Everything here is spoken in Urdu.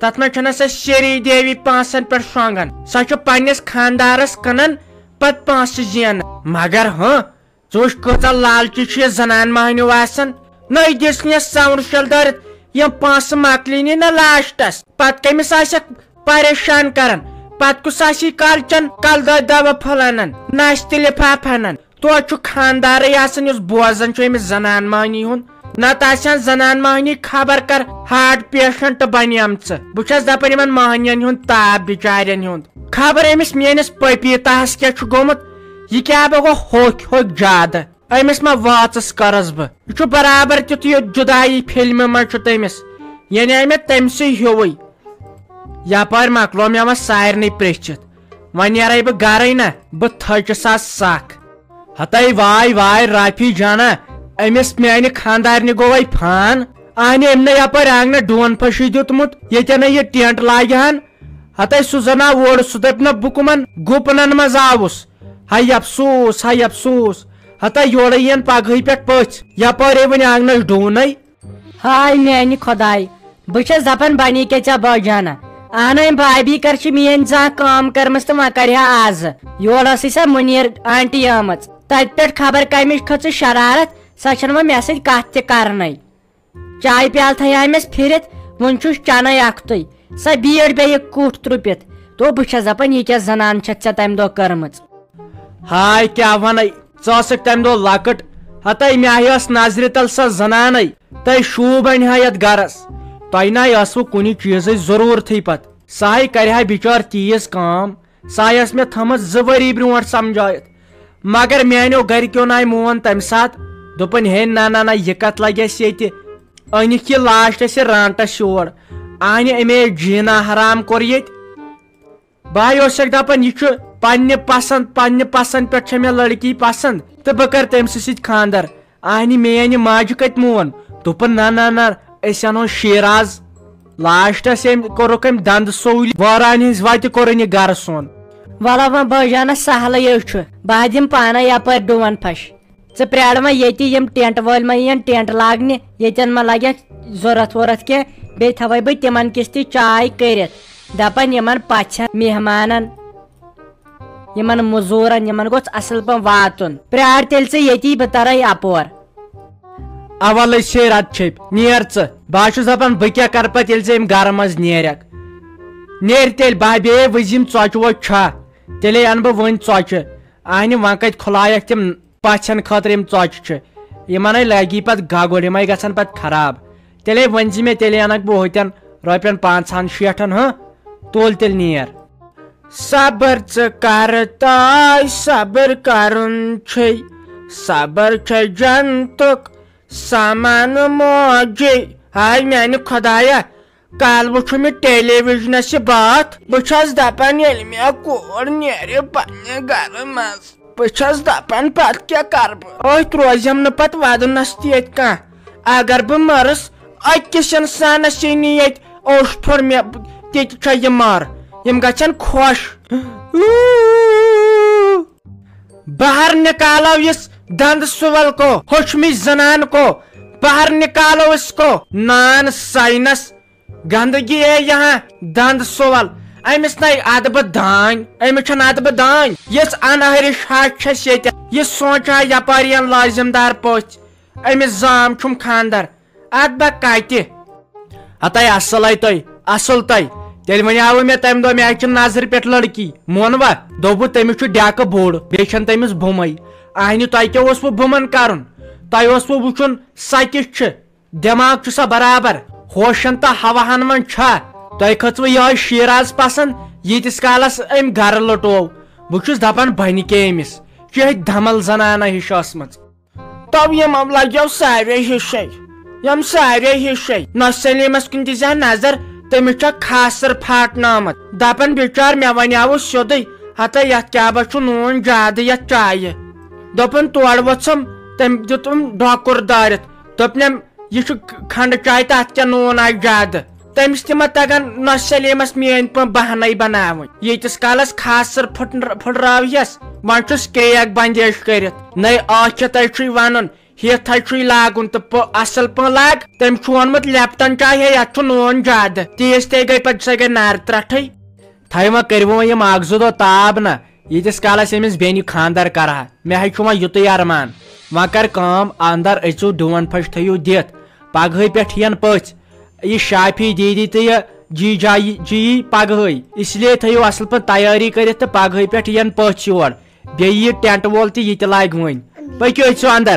تت من سا شری دیوی پانسن پہ شونگان سا پنس خاندارس کنان پت پانسہ زین مگر ہاں ژوچ کۭژاہ لالچی زنان مہنیو آسان نئی دس نس سمر شل دارت یم پانسہ مکلینی نا لاسٹس پت کمس آسک پریشان کران پت کس آسی کالچن کلدہ دوا پھلانن ناشتہ لفاف انان توتہ خاندار آسان اس بوزان امس زنان مہنی ہند نت آسان زنان مہنی خبر کر ہارٹ پیشنٹ بنیمژ بہس دپان یمن مہنین ہند تاپ بچارین ہند خبر امس میانس پپیتاہس کیا گومت یہ کیا گو ہوک ہوک زیادہ امس ما واچس کرس بہ یہ برابر تیت جدائی فلم مز تمس یعنی آئی مے تم سی ہیوے یپار مکلو مے سارے پریچت ون نیرے بہ گرے نا بہ تھچ سا سکھ ہتائی وائے وائے رافی جانا امس میانہ خاندارنہ گو وی فان آنہ ام نا یپار آنگنہ ڈون پھشی دیتمت یتن یہ ٹینٹ لاگہن ہتائی سہ زنا اور سہ دپ نا بہ کمن گپنن مز آوس ہائی افسوس ہائی افسوس ہتائی یورے ین پگہ پہ پچ یپار ون آنگنس ڈونے ہائے میانہ خدائی بہس دپان بنی کے ژے باجانا اہن بھابی کر میان زان کام کرمس تو وہ کر آز یور سا منیر آنٹی آمت تت پہ خبر کمچ کھژ شرارت سا وہ مے سی کت تہ کرن چائے پیال تھیامس پھرت ون چھس چنے اکھتُے سا بیڑ بیٚیہِ کُٹھ ترٛپِتھ تو بہٕ چھس دپان یہ کیٛاہ زنان چھتھ ژےٚ تمہِ دۄہ کٔرمٕژ ہائے کیا ون ژٕ تمہ دۄہ لکٹ ہتائی مے آس نظر تل سا زنانے تہ شوب انہا یتھ گرس تہ نا ٲسوٕ کُنہِ چیٖزٕچ ضروٗرتھٕے پت سا کرِہا بچار تیٖژ کٲم سا ٲس مےٚ تھٲمٕژ 2 ؤری برونٛٹھ سمجھٲیِتھ مگر میانیو گرِکیو ناے مون تمہِ ساتہٕ دوٚپُن ہے نہ نہ نہ یہِ کتھ لگہِ اسہِ ییٚتہِ أنِکھ یہِ لاسٹس یہِ رانٹس یور آنہِ امے جینا حرام کوٚر ییٚتہِ بہٕ اوسکھ دپان یہ چھُ پننہِ پسند پہ مے لڑکی پسند تو بہ کر تمس سۭتۍ خاندر آنہِ میانہِ ماجہِ کتہِ مون دوٚپُن نہ نہ نہ أسۍ انو شیراز لاسٹس کوٚرُکھ أمۍ دند سوٗلۍ واران ہٕنٛز وتہِ کوٚرُن یہِ گرٕ سون ولا وۄنۍ بٲجانہ سہلٕے چھُ بہٕ دِمہٕ پانے یپٲرۍ ڈوٗن پھش ژٕ پرٛار وۄنۍ ییٚتہِ یِم ٹینٹ وٲلۍ ما یِن ٹینٹ لاگنہِ ییٚتٮ۪ن ما لگٮ۪کھ ضوٚرتھ ووٚرتھ کینٛہہ بیٚیہِ تھاوے بہٕ تِمن کِس تہِ چاے کٔرِتھ دپان یِمن پژھٮ۪ن مہمانن یِمن مٔزوٗرن یِمن گوٚژھ اصل پٲٹھۍ واتُن پرٛار تیٚلہِ ژٕ ییٚتی بہٕ ترے اپور اولے چھے رت چھپ نیر ژٕ بہٕ چھُس دپان بہٕ کیٛاہ کرٕ پتہٕ ییٚلہِ ژٕ أمۍ گرٕ منٛز نیرکھ نیرِ تیٚلہِ بہٕ بیٚیہِ وٕزِ یِم ژۄچہِ وۄچہِ چھا تیٚلے انہٕ بہٕ وۄنۍ ژۄچہِ آنہِ وۄنۍ کتہِ کھُلایکھ تِم پژھٮ۪ن خٲطرٕ یِم ژۄچہِ چھِ یِمنے لگی پتہٕ گگُر یِمے گژھن پتہٕ خراب تیٚلے ؤنۍ زِ مےٚ تیٚلے انکھ بہٕ ہوتٮ۪ن رۄپین 500-600 ہاں تول تیٚلہِ نیر صبر ژٕ کر تاے صبر کرُن چھے صبر چھے جنتُک سامان موجے ہاے میانہِ خۄدایا کال وٕچھُ مےٚ ٹیلی وِجنس یہِ باتھ بہٕ چھس دپان ییٚلہِ مےٚ کوٗر نیرِ پننہِ گرٕ منٛز بہٕ چھس دپان پتہٕ کیٛاہ کرٕ بہٕ أتھۍ روزٮ۪م نہٕ پتہٕ ودنس تہِ ییٚتہِ کانٛہہ اگر بہٕ مرس أکِس انسانس یی نہٕ ییٚتہِ اوٚش پھوٚر مےٚ تِتہِ چھےٚ یہِ مر یِم گژھن خۄش باہر نکالو اس دند سول کو ہوشمی زنان کو باہر نکالو اس کو نان سائنس گندگی ہے یہاں دند سول امس نئی ادب دان امس ادب دان یس انہرش ہاچس یت یہ سوچا یپارین لازم دار پوچھ امس زام چھم خاندر ادب کتہ ہتائی اصل تھی اصل تھی تیل ونیو مے تمہ دہ مے نظر پہ لڑکی مونوا دوٚپُ تٔمِس چھُ ڈیکہٕ بوٚڑ بیٚیہِ چھنہٕ تٔمِس بُمے اہنہِ تۄہہِ کیٛاہ اوسوٕ بُمن کرُن تۄہہِ اوسوٕ وٕچھُن سۄ کِژھ چھِ دٮ۪ماغ چھُ سا برابر ہوشن تہٕ ہواہن منٛز چھا تۄہہِ کھٔژوٕ یِہوے شیراز پسنٛد ییٖتِس کالس أمۍ گرٕ لُٹوو بہٕ چھُس دپان بنہِ کیٛاہ أمِس چاہے دھمل زنانہ ہِش ٲسمٕژ تو یِمن لگیو سارے ہِشے یم سارے ہِشے نہ سلیمس کُن دِزِ ہا نظر تٔمِس چھا خاصر پھاٹنٲمٕژ دپان بِچار مےٚ ونیاوُ سیوٚدُے ہتا یتھ کیٛاہ چھُ نوٗن زیادٕ یتھ چایہِ دوٚپُن تورٕ ووٚژھُم تٔمۍ دیُتُم ڈۄکُر دٲرِتھ دوٚپنم یہِ چھُ کھنڈٕ چاے تتھ کیٛاہ نوٗن آسہِ زیادٕ تٔمِس تہِ ما تگان نہ سلیمس میٲنۍ پٲٹھۍ بہانَے بناوٕنۍ ییٖتِس کالس خاصر پھٕٹراوہس وۄنۍ چھُس کریک بندیش کٔرِتھ نٔے ٲچھِ تۄہہِ چھُے ونُن ہیتھ لاگن تو اصل پہ لاگ تم وونمت لیپٹن چاہے یتھ نون زیادہ تیز تے گئی پہ سہ گئی نار ترٹھے تھے وۄنۍ کٔرِو وۄنۍ یِم اکھ زٕ دۄہ تاب نا ییٖتِس کالس أمِس بیٚنہِ خانٛدر کرہا مےٚ حظ چھُ وۄنۍ یُتُے ارمان وۄنۍ کر کٲم اندر أژِو ڈوٗن پھش تھٲیِو دِتھ پگہٕے پٮ۪ٹھ یِن پٔژھۍ یہِ شافی دیدی تہٕ یہِ جی پگہٕے اس لیے تھٲیِو اصل پٲٹھۍ تیٲری کٔرِتھ تہٕ پگہٕے پٮ۪ٹھ یِن پٔژھۍ یور بیٚیہِ یہِ ٹٮ۪نٹ وول تہِ یہِ تہِ لاگہِ وۄنۍ پٔکِو أژِو اندر